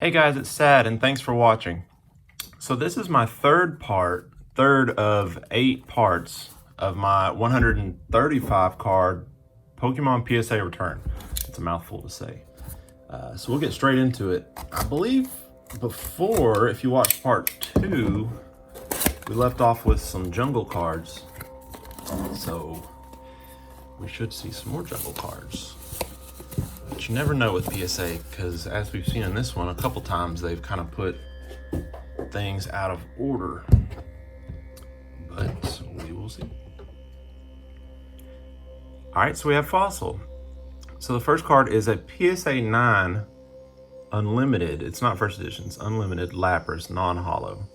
Hey guys, it's Sad and thanks for watching. So this is my third of 8 parts of my 135 card Pokemon PSA return. It's a mouthful to say. So we'll get straight into it. I believe before, if you watched part 2, we left off with some jungle cards. So we should see some more jungle cards. But you never know with PSA, because as we've seen in this one a couple times, they've kind of put things out of order. But we will see. Alright, so we have Fossil. So the first card is a PSA 9 Unlimited. It's not first edition, it's Unlimited Lapras non-holo.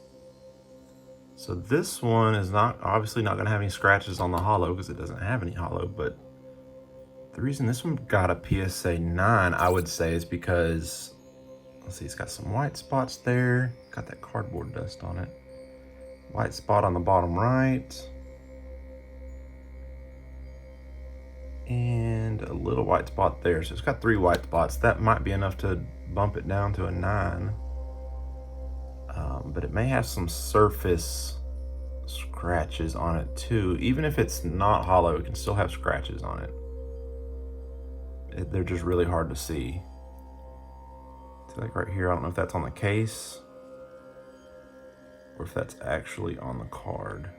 So this one is obviously not going to have any scratches on the holo because it doesn't have any holo, but the reason this one got a PSA 9, I would say, is because, let's see, it's got some white spots there. Got that cardboard dust on it. White spot on the bottom right. And a little white spot there. So it's got 3 white spots. That might be enough to bump it down to a 9. But it may have some surface scratches on it too. Even if it's not holo, it can still have scratches on it. They're just really hard to see. So like right here, I don't know if that's on the case or if that's actually on the card.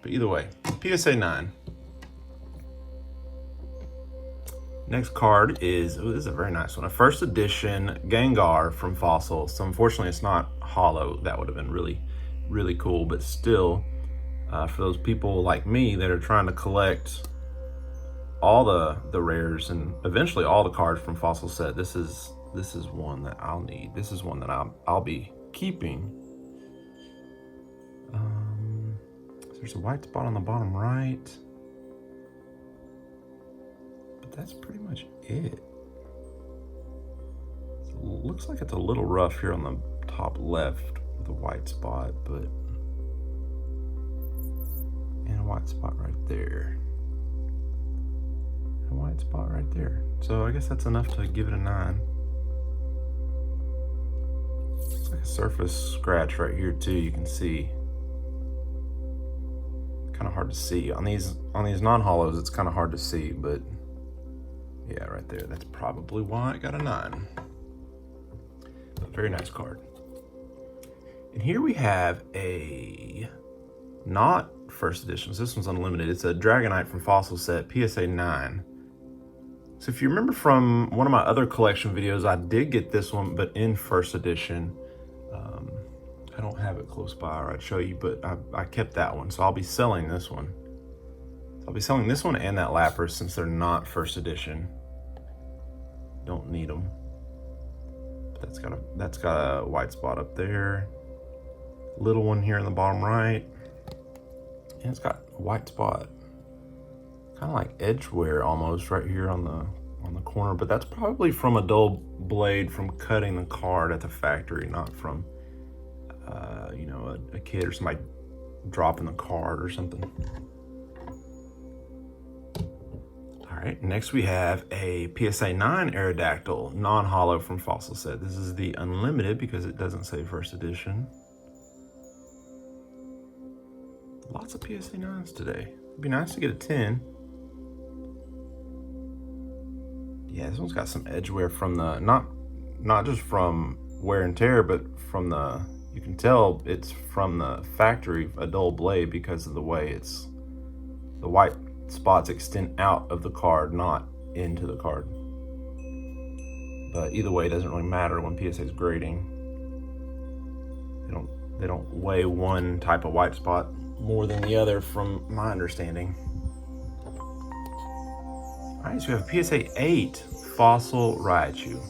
But either way, PSA 9. Next card is, oh, this is a very nice one. A first edition Gengar from Fossil. So unfortunately it's not holo. That would have been really, really cool. But still, for those people like me that are trying to collect all the rares and eventually all the cards from Fossil set, this is one that I'll need. This is one that I'll be keeping. So there's a white spot on the bottom right, but that's pretty much it. It looks like it's a little rough here on the top left with a white spot, but and a white spot right there. A white spot right there. So I guess that's enough to give it a 9. It's like a surface scratch right here too, you can see. Kind of hard to see. On these non-holos, it's kind of hard to see, but yeah, right there. That's probably why I got a 9. But very nice card. And here we have a not first edition. So this one's unlimited. It's a Dragonite from Fossil set, PSA 9. So if you remember from one of my other collection videos, I did get this one, but in first edition. I don't have it close by, or I'd show you, but I kept that one. So I'll be selling this one. So I'll be selling this one and that Lapras since they're not first edition. Don't need them. But that's got a white spot up there. Little one here in the bottom right. And it's got a white spot. Kind of like edge wear almost right here on the corner, but that's probably from a dull blade from cutting the card at the factory, not from you know, a kid or somebody dropping the card or something. All right, next we have a PSA 9 Aerodactyl non-holo from Fossil set. This is the unlimited because it doesn't say first edition. Lots of PSA 9s today. It'd be nice to get a 10. Yeah, this one's got some edge wear from the, not just from wear and tear, but from the, you can tell it's from the factory, a dull blade, because of the way the white spots extend out of the card, not into the card. But either way, it doesn't really matter when PSA is grading. They don't weigh one type of white spot more than the other, from my understanding. All right, so we have a PSA 8 Fossil Raichu.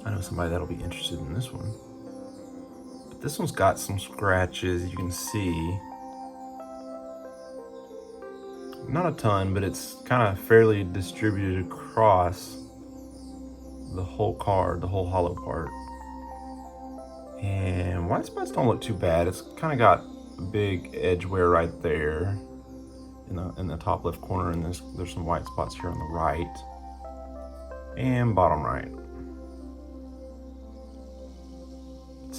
I know somebody that'll be interested in this one. But this one's got some scratches, you can see. Not a ton, but it's kind of fairly distributed across the whole card, the whole holo part. And white spots don't look too bad. It's kind of got a big edge wear right there in the top left corner, and there's some white spots here on the right and bottom right.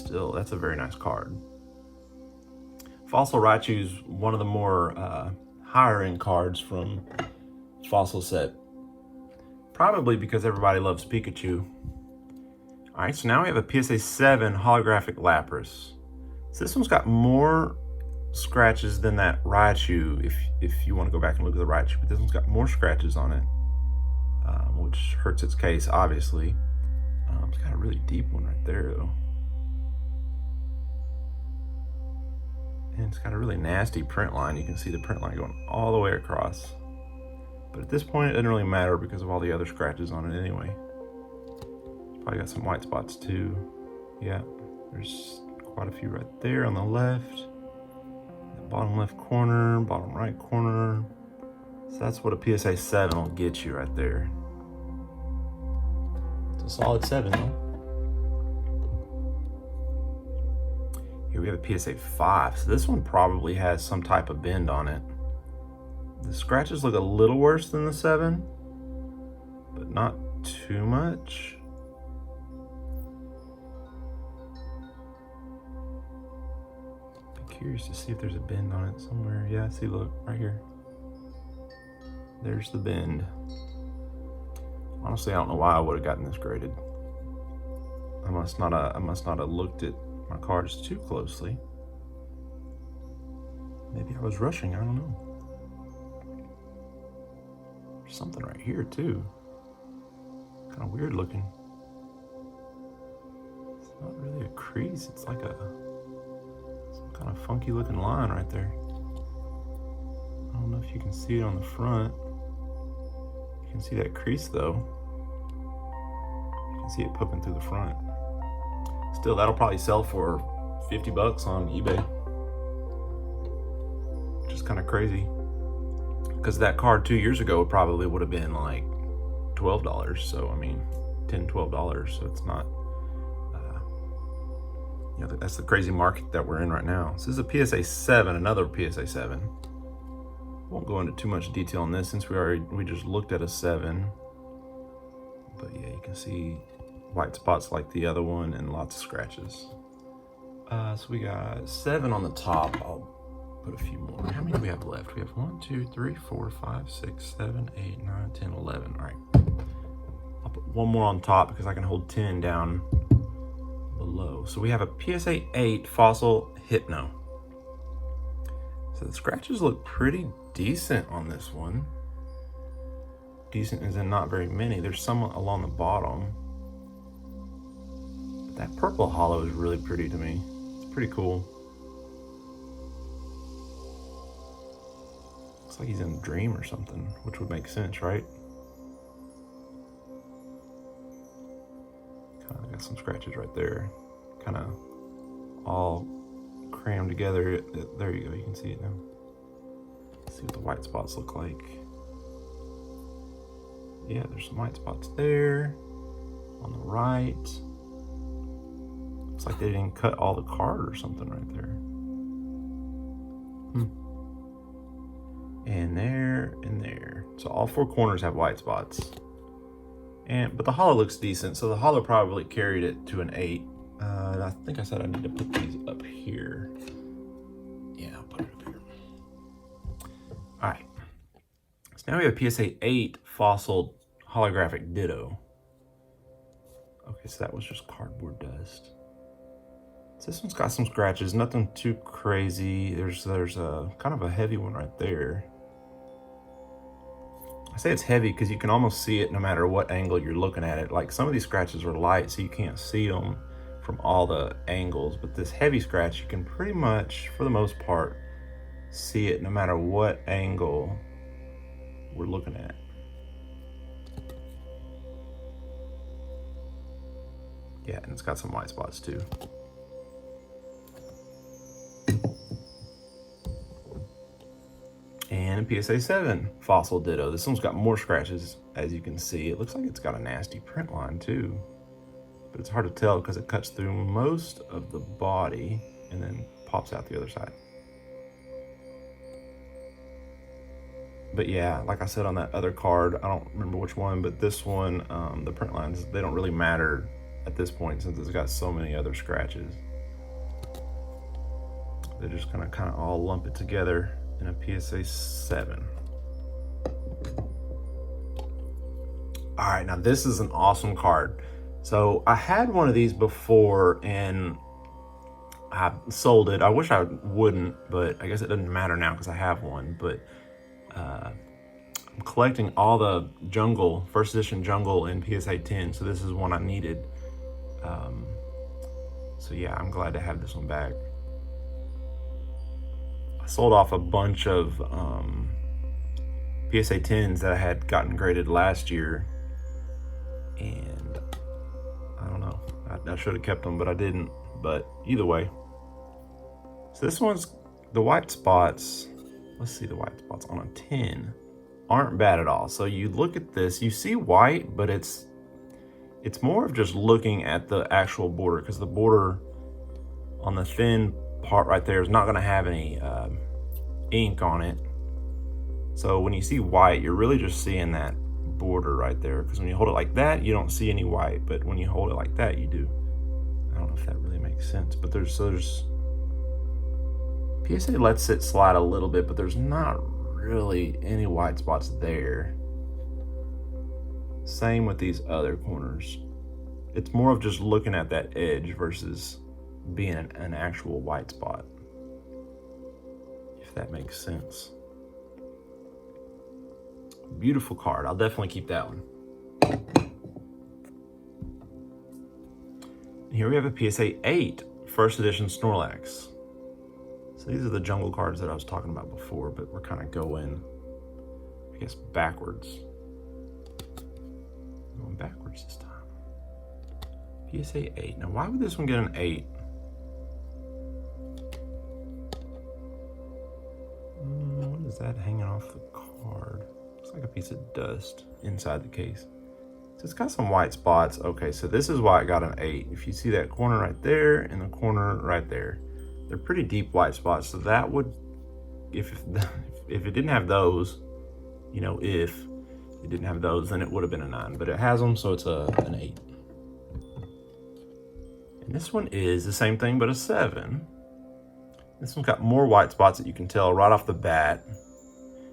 still, that's a very nice card. Fossil Raichu's one of the more higher end cards from Fossil set. Probably because everybody loves Pikachu. All right, so now we have a PSA 7 holographic Lapras. So this one's got more scratches than that Raichu, if you want to go back and look at the Raichu, but this one's got more scratches on it, which hurts its case, obviously. It's got a really deep one right there, though. And it's got a really nasty print line. You can see the print line going all the way across. But at this point, it doesn't really matter because of all the other scratches on it anyway. Probably got some white spots too. Yeah, there's quite a few right there on the left. The bottom left corner, bottom right corner. So that's what a PSA 7 will get you right there. It's a solid 7 though. Here we have a PSA 5. So this one probably has some type of bend on it. The scratches look a little worse than the 7, but not too much. Be curious to see if there's a bend on it somewhere. Yeah, see, look, right here. There's the bend. Honestly, I don't know why I would have gotten this graded. I must not have looked at my cards too closely. Maybe I was rushing, I don't know. There's something right here too. Kind of weird looking. It's not really a crease, it's like some kind of funky looking line right there. I don't know if you can see it on the front. You can see that crease though. You can see it poking through the front. Still, that'll probably sell for 50 bucks on eBay. Which is kind of crazy. Because that card 2 years ago probably would have been like $12. So, I mean, $10, $12. So it's not, that's the crazy market that we're in right now. So this is a PSA 7, another PSA 7. Won't go into too much detail on this since we just looked at a 7. But yeah, you can see white spots like the other one and lots of scratches. So we got 7 on the top. I'll put a few more. How many do we have left? We have 1, 2, 3, 4, 5, 6, 7, 8, 9, 10, 11. All right. I'll put one more on top because I can hold 10 down below. So we have a PSA 8 Fossil Hypno. So the scratches look pretty decent on this one. Decent as in not very many. There's some along the bottom. But that purple hollow is really pretty to me. It's pretty cool. Looks like he's in a dream or something, which would make sense, right? Kind of got some scratches right there. Kind of all crammed together. There you go, you can see it now. Let's see what the white spots look like. Yeah, there's some white spots there. On the right. Looks like they didn't cut all the card or something right there. And there, and there. So all 4 corners have white spots. But the hollow looks decent, so the hollow probably carried it to an 8. I think I said I need to put these up here. Yeah, I'll put it up here. All right. So now we have PSA 8 Fossil Holographic Ditto. Okay, so that was just cardboard dust. So this one's got some scratches, nothing too crazy. There's a kind of a heavy one right there. I say it's heavy because you can almost see it no matter what angle you're looking at it. Like some of these scratches are light, so you can't see them from all the angles. But this heavy scratch, you can pretty much, for the most part, see it no matter what angle we're looking at. Yeah, and it's got some white spots too. And a PSA 7 Fossil Ditto. This one's got more scratches, as you can see. It looks like it's got a nasty print line too. But it's hard to tell because it cuts through most of the body and then pops out the other side. But yeah, like I said on that other card, I don't remember which one, but this one, the print lines, they don't really matter at this point since it's got so many other scratches. They're just gonna kind of all lump it together in a PSA 7. All right, now this is an awesome card. So I had one of these before and I sold it. I wish I wouldn't, but I guess it doesn't matter now because I have one. But I'm collecting all the Jungle, first edition Jungle in PSA 10. So this is one I needed. So yeah, I'm glad to have this one back. I sold off a bunch of PSA 10s that I had gotten graded last year. And I don't know, I should have kept them, but I didn't. But either way. So this one's, the white spots, let's see, the white spots on a 10 aren't bad at all. So you look at this, you see white, but it's more of just looking at the actual border, because the border on the thin part right there is not going to have any ink on it. So when you see white, you're really just seeing that border right there, because when you hold it like that, you don't see any white, but when you hold it like that, you do. I don't know if that really makes sense, but there's PSA lets it slide a little bit, but there's not really any white spots there. Same with these other corners. It's more of just looking at that edge versus being an actual white spot, if that makes sense. Beautiful card. I'll definitely keep that one. Here we have a PSA 8 first edition Snorlax. So these are the Jungle cards that I was talking about before, but we're kind of going, I guess, backwards. Going backwards this time. PSA 8. Now, why would this one get an 8? What is that hanging off the card? Looks like a piece of dust inside the case. So it's got some white spots. Okay, so this is why it got an 8. If you see that corner right there and the corner right there, they're pretty deep white spots. So that would, if it didn't have those, you know, if it didn't have those, then it would have been a 9. But it has them, so it's an 8. And this one is the same thing, but a 7. This one's got more white spots that you can tell right off the bat.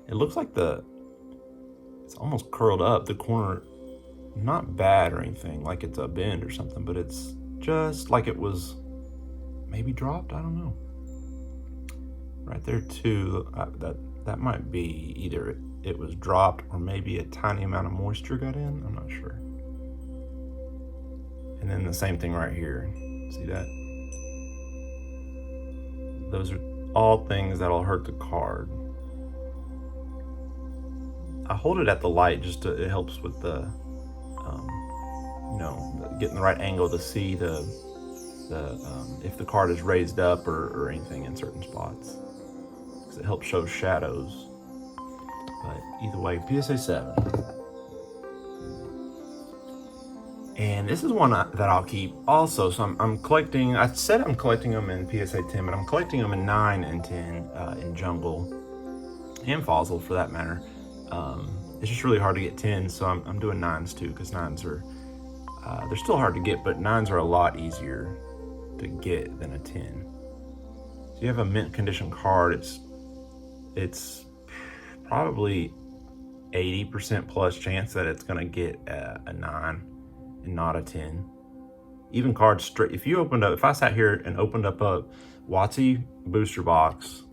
It looks like it's almost curled up. The corner, not bad or anything, like it's a bend or something, but it's just like it was maybe dropped. I don't know. Right there too, that might be either it was dropped or maybe a tiny amount of moisture got in. I'm not sure. And then the same thing right here. See that? Those are all things that'll hurt the card. I hold it at the light just to, it helps with the, you know, getting the right angle to see if the card is raised up or anything in certain spots, because it helps show shadows. But either way, PSA 7. And this is one that I'll keep also. So I'm collecting, I said I'm collecting them in PSA 10, but I'm collecting them in 9 and 10 in Jungle and Fossil for that matter. It's just really hard to get 10s, so I'm doing 9s too, because 9s are, they're still hard to get, but 9s are a lot easier to get than a 10. So you have a mint condition card, it's probably 80% plus chance that it's gonna get a 9 and not a 10. Even cards straight, if I sat here and opened up a WotC booster box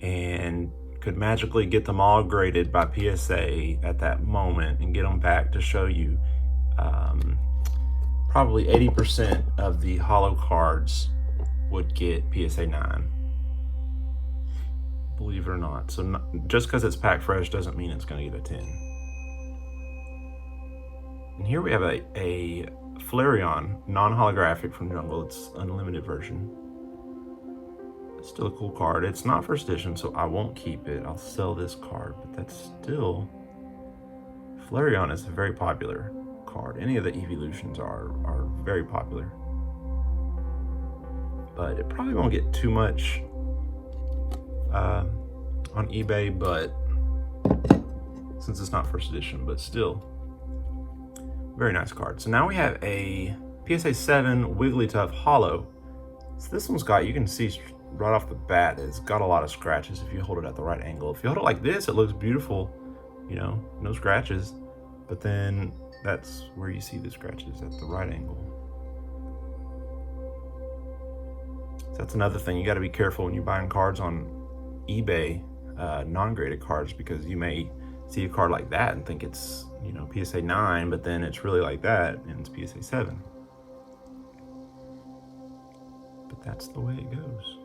and could magically get them all graded by PSA at that moment and get them back to show you, probably 80% of the holo cards would get PSA 9. Believe it or not. So just because it's packed fresh doesn't mean it's going to get a 10. And here we have a Flareon non-holographic from Jungle. It's unlimited version. It's still a cool card. It's not first edition, so I won't keep it. I'll sell this card, but that's still, Flareon is a very popular card. Any of the evolutions are very popular. But it probably won't get too much on eBay, but since it's not first edition, but still very nice card. So now we have a PSA 7 Wigglytuff Holo. So this one's got, you can see right off the bat, it's got a lot of scratches if you hold it at the right angle. If you hold it like this, it looks beautiful, you know, no scratches. But then that's where you see the scratches, at the right angle. So that's another thing. You got to be careful when you're buying cards on eBay, non-graded cards, because you may see a card like that and think it's, you know, PSA 9, but then it's really like that and it's PSA 7. But that's the way it goes.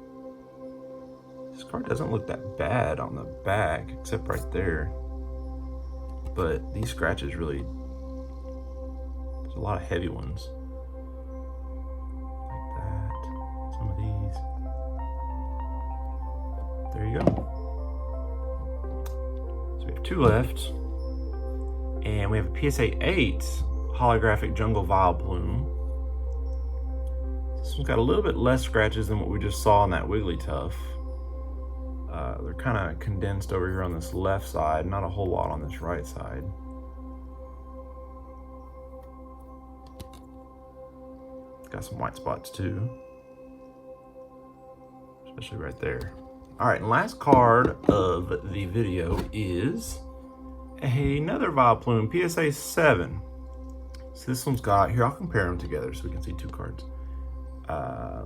This card doesn't look that bad on the back, except right there. But these scratches really, there's a lot of heavy ones. Like that, some of these. There you go. So we have 2 left. And we have a PSA 8 holographic jungle Vileplume. This one's got a little bit less scratches than what we just saw on that Wigglytuff. They're kind of condensed over here on this left side, not a whole lot on this right side. It's got some white spots too, especially right there. All right, and last card of the video is another Vileplume, PSA 7. So this one's got, here, I'll compare them together so we can see 2 cards.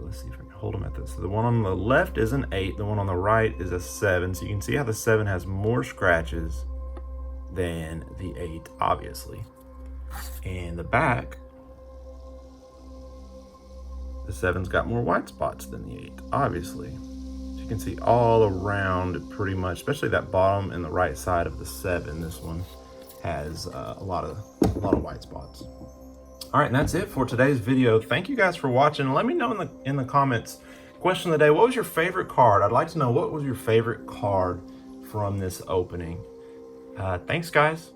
Let's see if I can hold them at this. So the one on the left is an 8, the one on the right is a 7. So you can see how the 7 has more scratches than the 8, obviously. And the back, the 7's got more white spots than the 8, obviously. So you can see all around pretty much, especially that bottom and the right side of the 7. This one has a lot of white spots. All right, and that's it for today's video. Thank you guys for watching. Let me know in the comments, question of the day, what was your favorite card? I'd like to know, what was your favorite card from this opening? Thanks, guys.